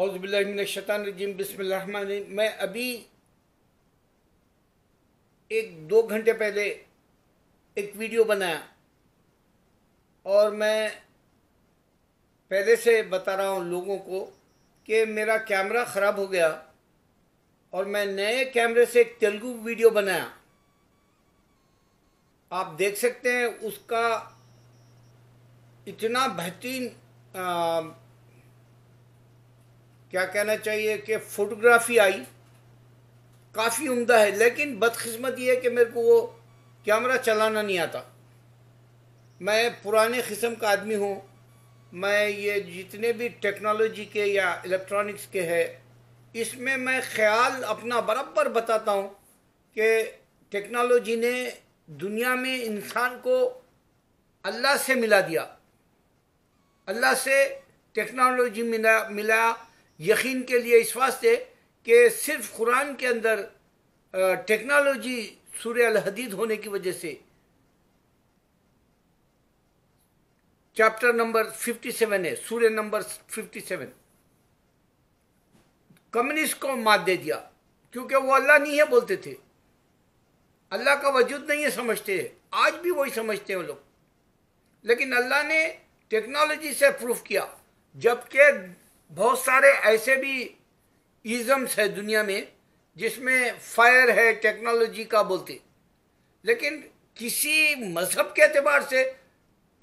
औज़ुबिल्लाहिमिनश्शैतानिर्रजीम बिस्मिल्लाहिर्रहमानिर्रहीम। मैं अभी 1-2 घंटे पहले एक वीडियो बनाया और मैं पहले से बता रहा हूँ लोगों को कि मेरा कैमरा ख़राब हो गया और मैं नए कैमरे से एक तेलुगु वीडियो बनाया। आप देख सकते हैं उसका इतना बेहतरीन क्या कहना चाहिए कि फोटोग्राफी आई, काफ़ी उम्दा है। लेकिन बदकिस्मती है कि मेरे को वो कैमरा चलाना नहीं आता। मैं पुराने किस्म का आदमी हूँ। मैं ये जितने भी टेक्नोलॉजी के या इलेक्ट्रॉनिक्स के है, इसमें मैं ख्याल अपना बराबर बताता हूँ कि टेक्नोलॉजी ने दुनिया में इंसान को अल्लाह से मिला दिया। अल्लाह से टेक्नोलॉजी मिला यकीन के लिए इस वास्ते कि सिर्फ कुरान के अंदर टेक्नोलॉजी सूरह अल हदीद होने की वजह से चैप्टर नंबर 57 है, सूरह नंबर 57, कम्युनिस्ट को मात दे दिया क्योंकि वो अल्लाह नहीं है बोलते थे, अल्लाह का वजूद नहीं है समझते हैं। आज भी वही समझते हैं वो लोग। लेकिन अल्लाह ने टेक्नोलॉजी से प्रूफ किया, जबकि बहुत सारे ऐसे भी इज़म्स है दुनिया में जिसमें फायर है टेक्नोलॉजी का बोलते, लेकिन किसी मजहब के एतबार से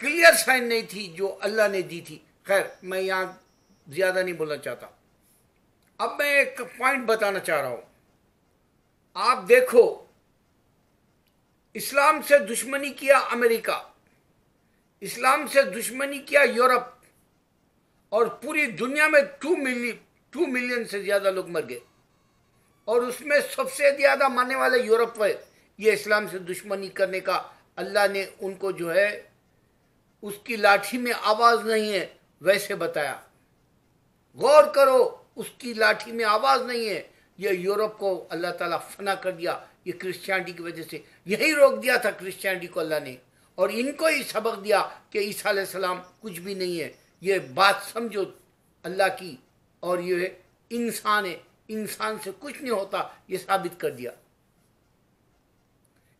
क्लियर साइन नहीं थी जो अल्लाह ने दी थी। खैर, मैं यहाँ ज़्यादा नहीं बोलना चाहता। अब मैं एक पॉइंट बताना चाह रहा हूँ। आप देखो, इस्लाम से दुश्मनी किया अमेरिका, इस्लाम से दुश्मनी किया यूरोप, और पूरी दुनिया में 2 मिलियन से ज़्यादा लोग मर गए, और उसमें सबसे ज़्यादा मरने वाले यूरोप में। ये इस्लाम से दुश्मनी करने का अल्लाह ने उनको जो है उसकी लाठी में आवाज़ नहीं है वैसे बताया। गौर करो, उसकी लाठी में आवाज़ नहीं है। ये यूरोप को अल्लाह ताला फना कर दिया, ये क्रिश्चियनिटी की वजह से। यही रोक दिया था क्रिश्चियनिटी को अल्लाह ने, और इनको ही सबक दिया कि ईसा अलैहिस्सलाम कुछ भी नहीं है। ये बात समझो अल्लाह की, और ये इंसान है, इंसान से कुछ नहीं होता, ये साबित कर दिया।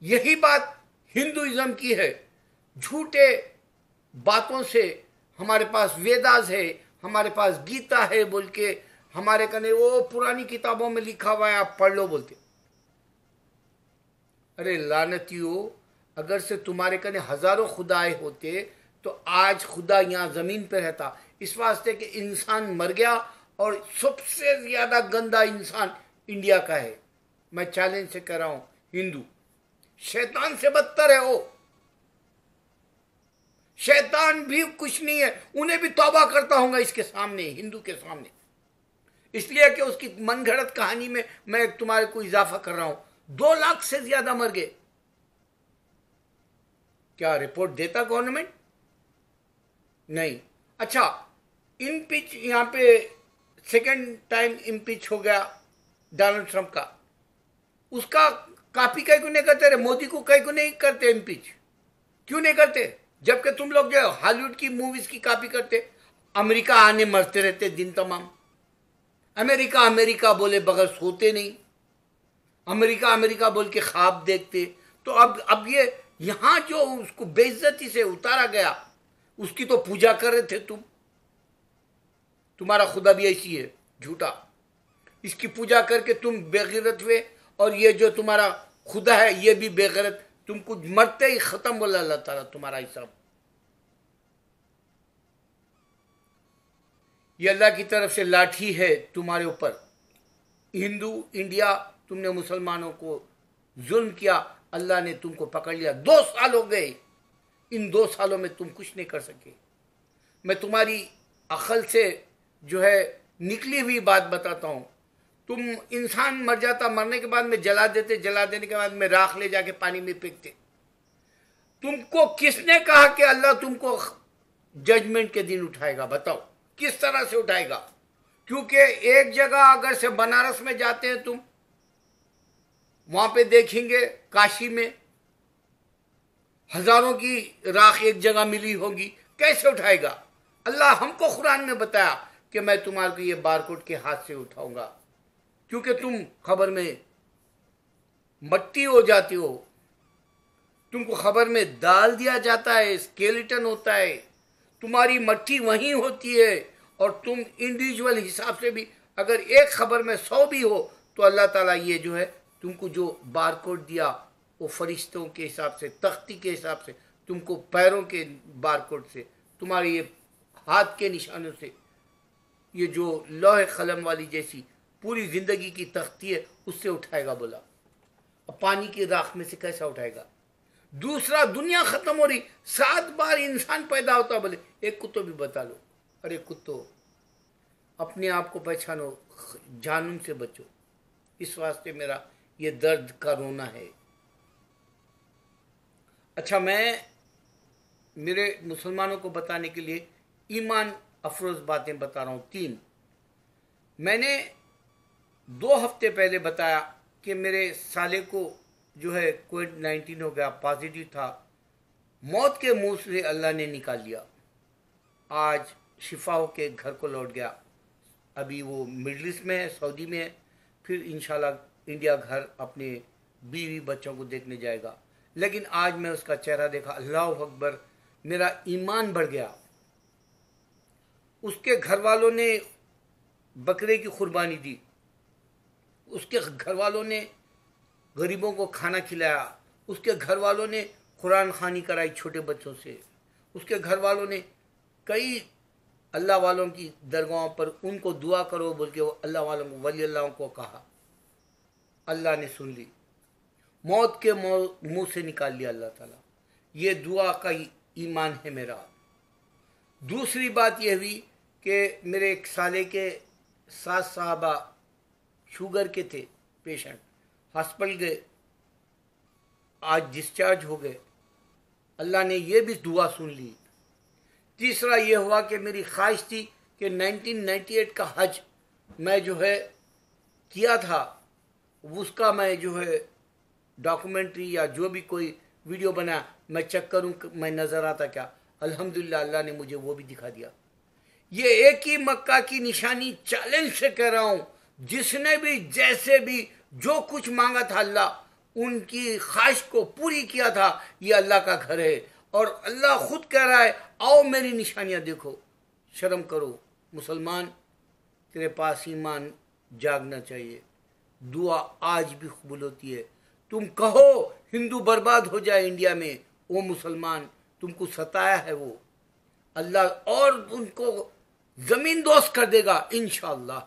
यही बात हिंदुइज्म की है। झूठे बातों से हमारे पास वेदास है, हमारे पास गीता है बोल के हमारे कने वो पुरानी किताबों में लिखा हुआ है, आप पढ़ लो बोलते। अरे लानतियों, अगर से तुम्हारे कने हजारों खुदाए होते तो आज खुदा यहाँ जमीन पे रहता। इस वास्ते कि इंसान मर गया, और सबसे ज्यादा गंदा इंसान इंडिया का है। मैं चैलेंज से कह रहा हूं, हिंदू शैतान से बदतर है। वो शैतान भी कुछ नहीं है, उन्हें भी तौबा करता होगा इसके सामने, हिंदू के सामने। इसलिए कि उसकी मनगढ़ंत कहानी में मैं तुम्हारे को इजाफा कर रहा हूं। 2 लाख से ज्यादा मर गए। क्या रिपोर्ट देता गवर्नमेंट? नहीं। अच्छा, इम्पीच, यहां पे सेकेंड टाइम इम्पीच हो गया डोनाल्ड ट्रंप का। उसका कॉपी कहीं को नहीं करते रहे, मोदी को कहीं को नहीं करते इम्पीच। क्यों नहीं करते? जबकि तुम लोग जो हॉलीवुड की मूवीज की कॉपी करते। अमेरिका आने मरते रहते दिन तमाम। अमेरिका अमेरिका बोले बगैर सोते नहीं, अमेरिका अमेरिका बोल के ख्वाब देखते। तो अब ये यहां जो उसको बेइज्जती से उतारा गया, उसकी तो पूजा कर रहे थे तुम। तुम्हारा खुदा भी ऐसी है, झूठा। इसकी पूजा करके तुम बेगैरत हुए, और ये जो तुम्हारा खुदा है ये भी बेगैरत। तुमको मरते ही खत्म बोला अल्लाह ताला तुम्हारा हिसाब। ये अल्लाह की तरफ से लाठी है तुम्हारे ऊपर। हिंदू इंडिया, तुमने मुसलमानों को जुल्म किया, अल्लाह ने तुमको पकड़ लिया। 2 साल हो गए, इन 2 सालों में तुम कुछ नहीं कर सके। मैं तुम्हारी अकल से जो है निकली हुई बात बताता हूं। तुम इंसान मर जाता, मरने के बाद में जला देते, जला देने के बाद में राख ले जाके पानी में फेंकते। तुमको किसने कहा कि अल्लाह तुमको जजमेंट के दिन उठाएगा? बताओ किस तरह से उठाएगा? क्योंकि एक जगह अगर से बनारस में जाते हैं तुम, वहां पे देखेंगे काशी में हजारों की राख एक जगह मिली होगी। कैसे उठाएगा? अल्लाह हमको कुरान में बताया कि मैं तुम्हारे को ये बारकोड के हाथ से उठाऊंगा, क्योंकि तुम खबर में मट्टी हो जाती हो, तुमको खबर में डाल दिया जाता है, स्केलेटन होता है, तुम्हारी मट्टी वहीं होती है। और तुम इंडिविजुअल हिसाब से भी अगर एक खबर में 100 भी हो तो अल्लाह ताला ये जो है तुमको जो बारकोड दिया वो फरिश्तों के हिसाब से, तख्ती के हिसाब से, तुमको पैरों के बारकोड से, तुम्हारे ये हाथ के निशानों से, ये जो लौह कलम वाली जैसी पूरी जिंदगी की तख्ती है उससे उठाएगा। बोला अब पानी की राख में से कैसा उठाएगा? दूसरा, दुनिया खत्म हो रही, 7 बार इंसान पैदा होता। बोले एक कुत्तो भी बता लो। अरे कुत्तो, अपने आप को पहचानो, जानून से बचो। इस वास्ते मेरा ये दर्द का रोना है। अच्छा, मैं मेरे मुसलमानों को बताने के लिए ईमान अफरोज बातें बता रहा हूँ 3। मैंने 2 हफ्ते पहले बताया कि मेरे साले को जो है कोविड-19 हो गया, पॉजिटिव था, मौत के मुंह से अल्लाह ने निकाल लिया। आज शिफा होके घर को लौट गया। अभी वो मिडल ईस्ट में है, सऊदी में है, फिर इंशाल्लाह इंडिया घर अपने बीवी बच्चों को देखने जाएगा। लेकिन आज मैं उसका चेहरा देखा, अल्लाह अकबर, मेरा ईमान बढ़ गया। उसके घर वालों ने बकरे की कुर्बानी दी, उसके घर वालों ने गरीबों को खाना खिलाया, उसके घर वालों ने कुरान खानी कराई छोटे बच्चों से, उसके घर वालों ने कई अल्लाह वालों की दरगाहों पर उनको दुआ करो बोल के वो अल्लाह वालों को, वली अल्लाह को कहा। अल्लाह ने सुन ली, मौत के मुंह से निकाल लिया अल्लाह ताला। ये दुआ का ईमान है मेरा। दूसरी बात यह हुई कि मेरे एक साले के 7 साहबा शुगर के थे पेशेंट, हॉस्पिटल गए, आज डिस्चार्ज हो गए। अल्लाह ने यह भी दुआ सुन ली। तीसरा ये हुआ कि मेरी ख्वाहिश थी कि 1998 का हज मैं जो है किया था, उसका मैं जो है डॉक्यूमेंट्री या जो भी कोई वीडियो बना मैं चेक करूं मैं नज़र आता क्या। अल्हम्दुलिल्लाह अल्लाह ने मुझे वो भी दिखा दिया। ये एक ही मक्का की निशानी, चैलेंज से कह रहा हूं, जिसने भी जैसे भी जो कुछ मांगा था अल्लाह उनकी ख्वाहिश को पूरी किया था। ये अल्लाह का घर है और अल्लाह खुद कह रहा है आओ मेरी निशानियां देखो। शर्म करो मुसलमान, तेरे पास ईमान जागना चाहिए। दुआ आज भी कबूल होती है। तुम कहो हिंदू बर्बाद हो जाए इंडिया में, वो मुसलमान तुमको सताया है, वो अल्लाह और उनको जमीन दोस्त कर देगा इंशाअल्लाह।